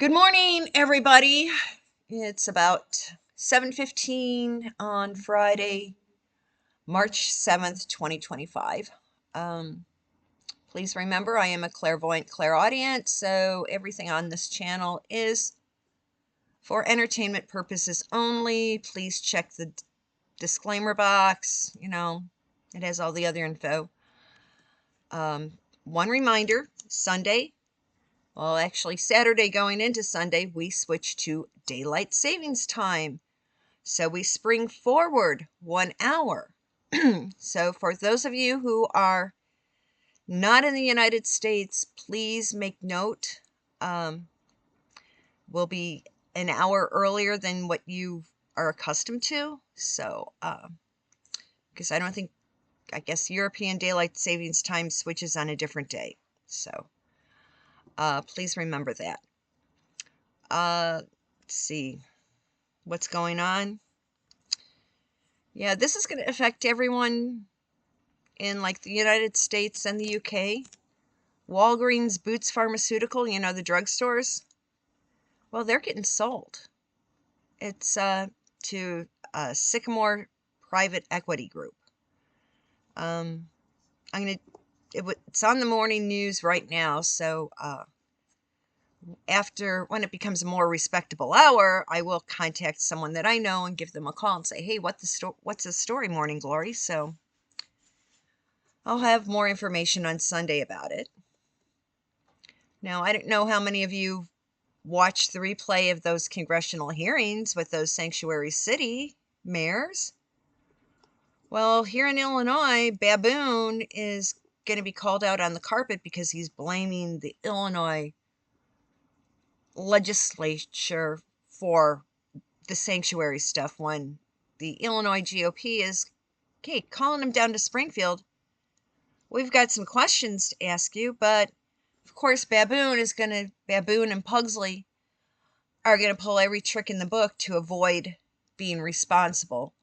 Good morning, everybody. It's about 7:15 on Friday, March 7th, 2025. Um, Please remember, I am a clairvoyant clairaudient, so everything on this channel is for entertainment purposes only. Please check the disclaimer box. It has all the other info. One reminder, Sunday, well, actually, Saturday going into Sunday, we switch to daylight savings time. So we spring forward 1 hour. So for those of you who are not in the United States, please make note. We'll be an hour earlier than what you are accustomed to. So, because I guess European daylight savings time switches on a different day. So, please remember that. Let's see what's going on. Yeah, this is going to affect everyone in like the United States and the UK. Walgreens, Boots Pharmaceutical, the drugstores. Well, they're getting sold. It's to Sycamore Private Equity Group. It's on the morning news right now, so when it becomes a more respectable hour, I will contact someone that I know and give them a call and say, hey, what's the story, Morning Glory? So I'll have more information on Sunday about it. Now, I don't know how many of you watched the replay of those congressional hearings with those sanctuary city mayors. Well, here in Illinois, Baboon is going to be called out on the carpet because he's blaming the Illinois legislature for the sanctuary stuff when the Illinois GOP is, calling him down to Springfield. We've got some questions to ask you, but of course Baboon and Pugsley are going to pull every trick in the book to avoid being responsible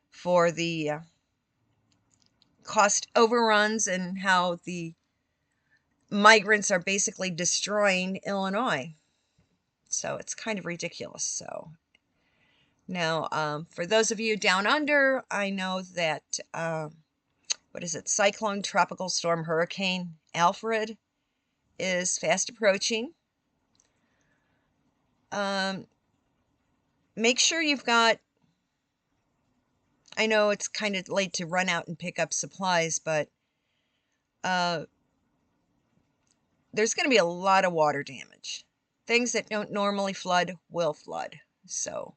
for the cost overruns and how the migrants are basically destroying Illinois. So it's kind of ridiculous. So now, for those of you down under, I know that, Cyclone, Tropical Storm, Hurricane Alfred is fast approaching. Make sure you've got, I know it's kind of late to run out and pick up supplies, but there's going to be a lot of water damage. Things that don't normally flood will flood. So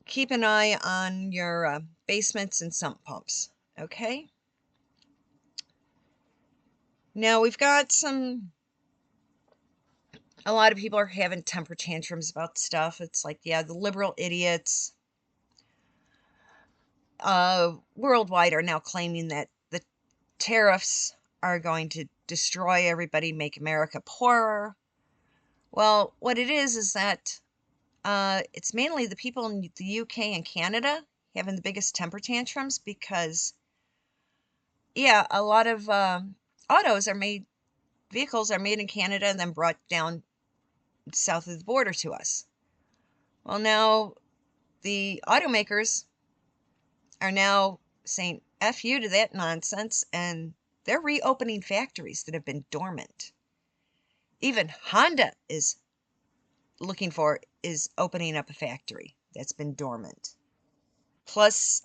keep an eye on your basements and sump pumps, okay? Now we've got a lot of people are having temper tantrums about stuff. It's like, yeah, the liberal idiots worldwide are now claiming that the tariffs are going to destroy everybody, make America poorer. Well, what it is that it's mainly the people in the UK and Canada having the biggest temper tantrums because, yeah, a lot of vehicles are made in Canada and then brought down south of the border to us. Well, now the automakers are now saying F you to that nonsense, and they're reopening factories that have been dormant. Even Honda is opening up a factory that's been dormant. Plus,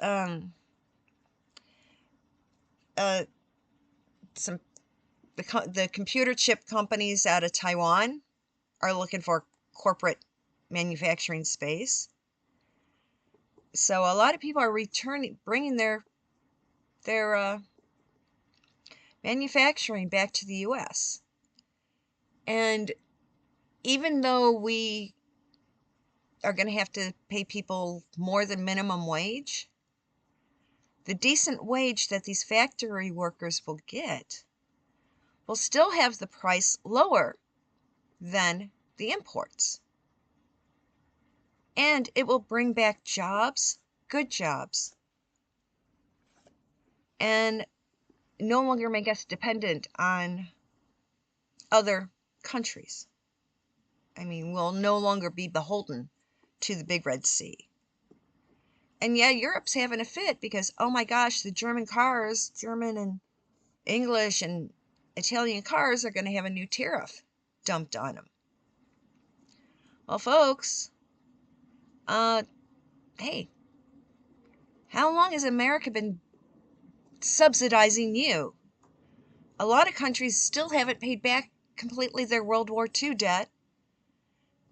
the computer chip companies out of Taiwan are looking for corporate manufacturing space. So a lot of people are bringing their manufacturing back to the U.S. And even though we are going to have to pay people more than minimum wage, the decent wage that these factory workers will get will still have the price lower than the imports. And it will bring back jobs, good jobs, and no longer make us dependent on other countries. I mean, we'll no longer be beholden to the Big Red Sea. And yeah, Europe's having a fit because, oh my gosh, the German cars, German and English and Italian cars are going to have a new tariff dumped on them. Well, folks, hey, how long has America been subsidizing you? A lot of countries still haven't paid back completely their World War II debt,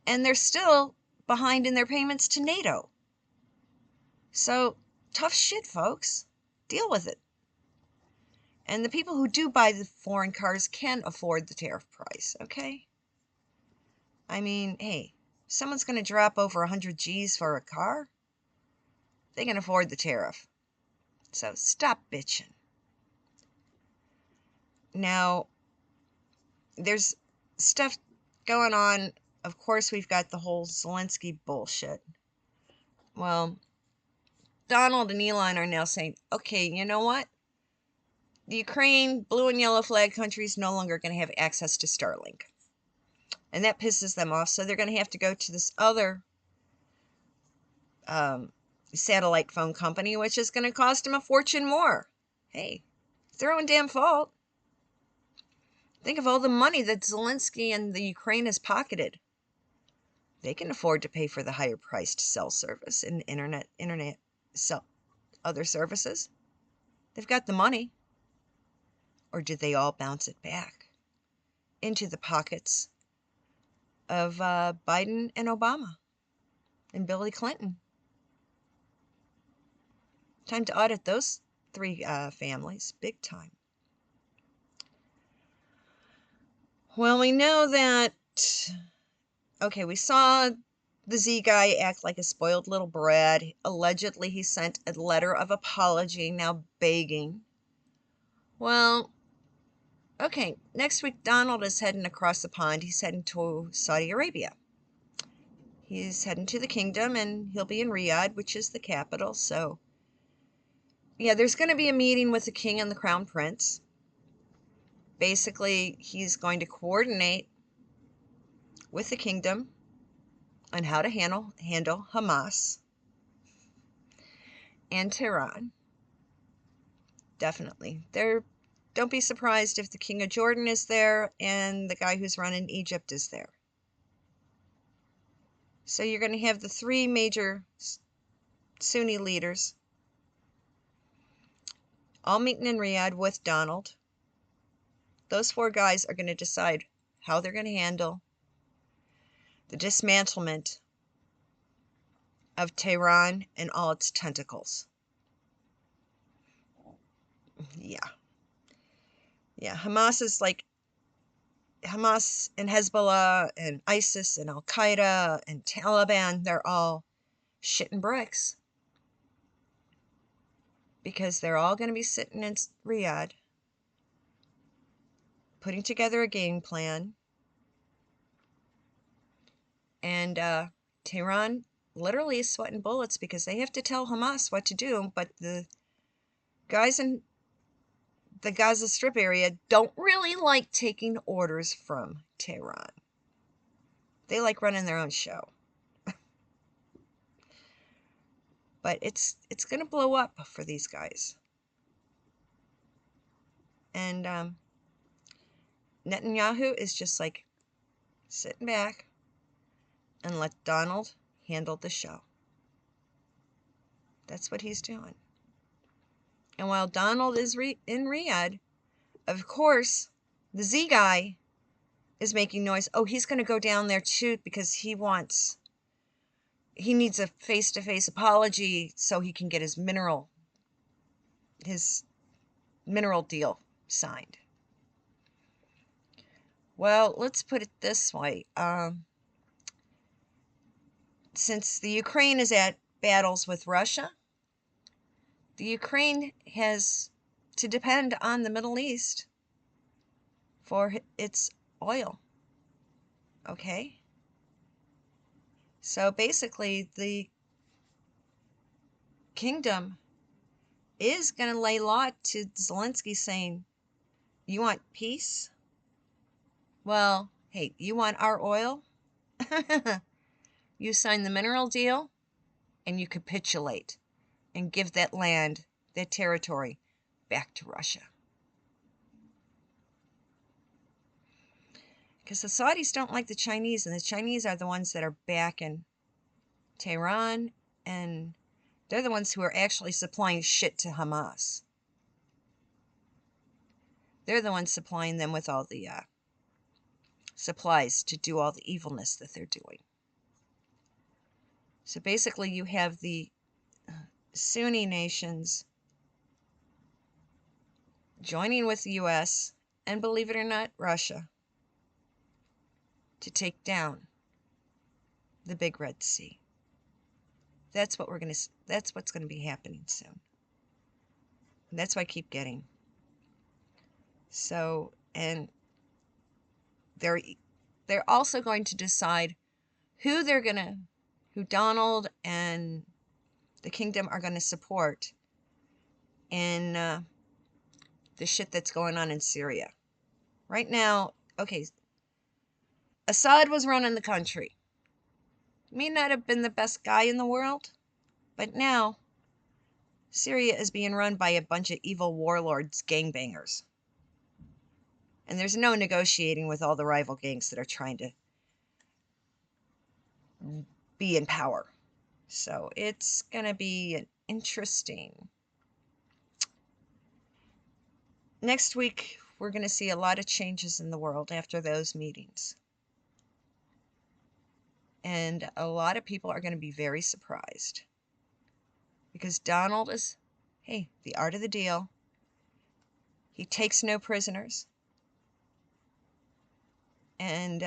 and they're still behind in their payments to NATO. So, tough shit, folks. Deal with it. And the people who do buy the foreign cars can afford the tariff price, okay? I mean, hey, someone's going to drop over 100 G's for a car, they can afford the tariff. So stop bitching. Now, there's stuff going on. Of course, we've got the whole Zelensky bullshit. Well, Donald and Elon are now saying, okay, you know what? The Ukraine, blue and yellow flag country is no longer going to have access to Starlink. And that pisses them off, so they're going to have to go to this other satellite phone company, which is going to cost them a fortune more. Hey, it's their own damn fault. Think of all the money that Zelensky and the Ukraine has pocketed. They can afford to pay for the higher priced cell service and internet cell other services. They've got the money. Or did they all bounce it back into the pockets of Biden and Obama and Billy Clinton? Time to audit those three families, big time. Well, we know that, okay, we saw the Z guy act like a spoiled little brat. Allegedly, he sent a letter of apology, now begging. Well, okay, next week Donald is heading across the pond. He's heading to Saudi Arabia. He's heading to the kingdom, and he'll be in Riyadh, which is the capital. So, yeah, there's going to be a meeting with the king and the crown prince. Basically, he's going to coordinate with the kingdom on how to handle Hamas and Tehran. Definitely. Don't be surprised if the king of Jordan is there and the guy who's running Egypt is there. So you're going to have the three major Sunni leaders all meeting in Riyadh with Donald. Those four guys are going to decide how they're going to handle the dismantlement of Tehran and all its tentacles. Yeah. Hamas and Hezbollah and ISIS and Al Qaeda and Taliban, they're all shitting bricks. Because they're all going to be sitting in Riyadh, putting together a game plan. And Tehran literally is sweating bullets because they have to tell Hamas what to do, but the guys in the Gaza Strip area don't really like taking orders from Tehran. They like running their own show. But it's going to blow up for these guys. And Netanyahu is just like sitting back and let Donald handle the show. That's what he's doing. And while Donald is in Riyadh, of course, the Z guy is making noise. Oh, he's going to go down there too because he needs a face-to-face apology so he can get his mineral deal signed. Well, let's put it this way. Since the Ukraine is at battles with Russia, the Ukraine has to depend on the Middle East for its oil. Okay? So basically, the kingdom is going to lay law to Zelensky saying, you want peace? Well, hey, you want our oil? You sign the mineral deal and you capitulate and give that land, that territory, back to Russia. Because the Saudis don't like the Chinese, and the Chinese are the ones that are backing Tehran, and they're the ones who are actually supplying shit to Hamas. They're the ones supplying them with all the supplies to do all the evilness that they're doing. So basically you have the Sunni nations joining with the U.S. and, believe it or not, Russia to take down the Big Red Sea. That's what's going to be happening soon. And that's what I keep getting. So, and they're also going to decide who Donald and the kingdom are going to support in the shit that's going on in Syria. Right now, okay, Assad was running the country. May not have been the best guy in the world, but now Syria is being run by a bunch of evil warlords, gangbangers. And there's no negotiating with all the rival gangs that are trying to be in power. So it's going to be an interesting. Next week, we're going to see a lot of changes in the world after those meetings. And a lot of people are going to be very surprised. Because Donald is, hey, the art of the deal. He takes no prisoners. And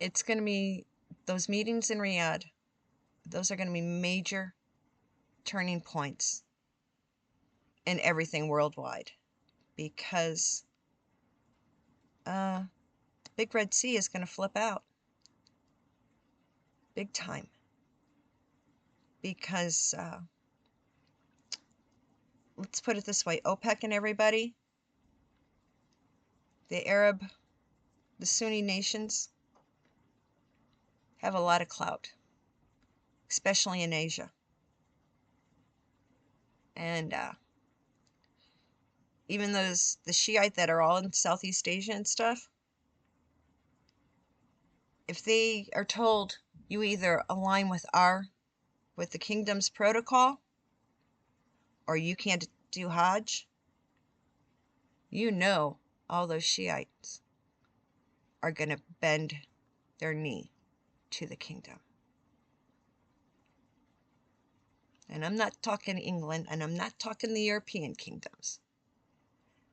it's going to be those meetings in Riyadh. Those are going to be major turning points in everything worldwide. Because the Big Red Sea is going to flip out. Big time. Because, let's put it this way, OPEC and everybody, the Sunni nations, have a lot of clout, especially in Asia. And even the Shiite that are all in Southeast Asia and stuff, if they are told you either align with the kingdom's protocol, or you can't do Hajj, you know all those Shiites are going to bend their knee to the kingdom. And I'm not talking England, and I'm not talking the European kingdoms.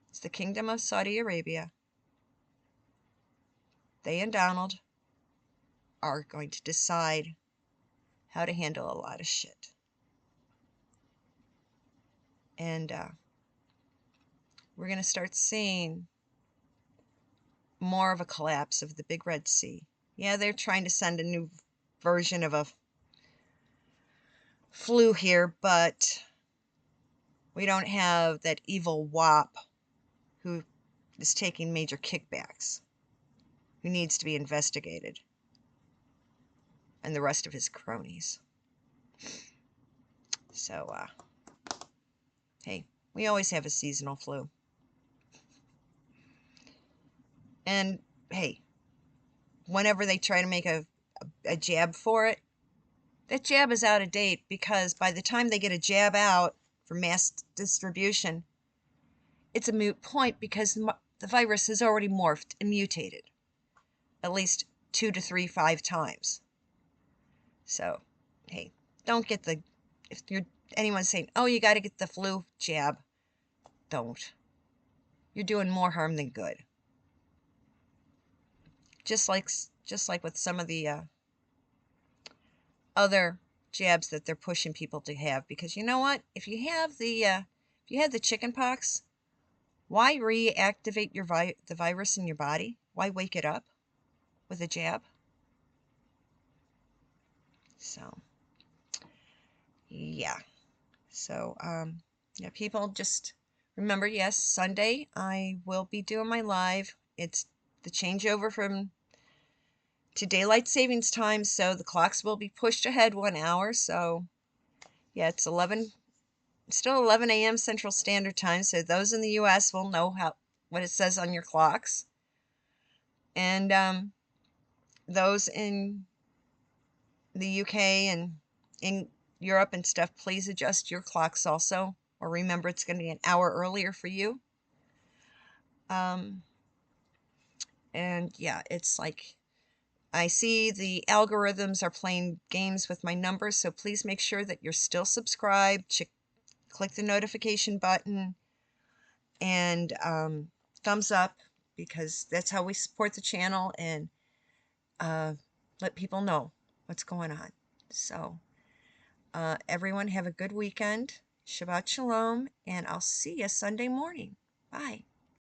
It's the kingdom of Saudi Arabia. They and Donald are going to decide how to handle a lot of shit. And we're going to start seeing more of a collapse of the Big Red Sea. Yeah, they're trying to send a new version of a flu here, but we don't have that evil wop who is taking major kickbacks, who needs to be investigated, and the rest of his cronies. So, hey, we always have a seasonal flu. And, hey, whenever they try to make a jab for it, that jab is out of date, because by the time they get a jab out for mass distribution, it's a moot point, because the virus has already morphed and mutated at least 2 to 3, 5 times. So, hey, don't get if anyone's saying, oh, you got to get the flu jab, don't. You're doing more harm than good. Just like with some of the other jabs that they're pushing people to have, because you know what? If you have the chicken pox, why reactivate the virus in your body? Why wake it up with a jab? So, yeah. So, yeah, people just remember, yes, Sunday I will be doing my live. It's the changeover to daylight savings time, so the clocks will be pushed ahead 1 hour. So yeah, it's still 11 a.m. Central Standard Time. So those in the U.S. will know what it says on your clocks, and those in the UK and in Europe and stuff, please adjust your clocks also, or remember it's going to be an hour earlier for you. And yeah, it's like, I see the algorithms are playing games with my numbers, so please make sure that you're still subscribed. Click the notification button and thumbs up, because that's how we support the channel and let people know what's going on. So everyone have a good weekend. Shabbat Shalom, and I'll see you Sunday morning. Bye.